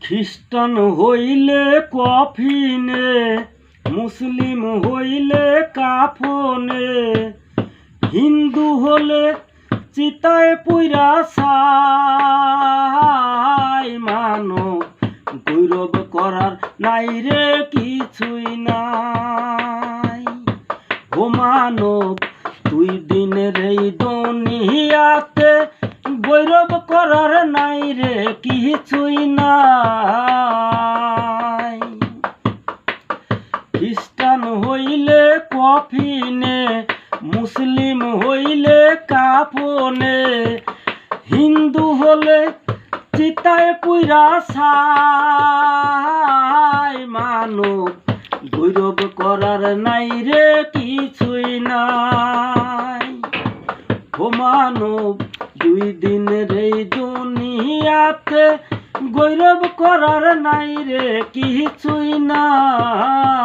খ্রিস্টান হইলে কফিনে, মুসলিম হইলে কাফনে, হিন্দু হলে চিতায় পুইরা ছাই। মানব গৌরব করার নাই রে কিছুই নাই। ও মানব তুই দিনের এই দুনিয়াতে গৌরব করার নাই রে কিছুই নাই। খ্রিস্টান হইলে কফিনে, মুসলিম হইলে কাফনে, হিন্দু হলে চিতায় পুইরা ছাই। মানব গৌরব করার নাই রে কিছুই নাই। ও মানব দুই দিনের এই দুনিয়াতে গৌরব করার নাই রে কিছুই নাই।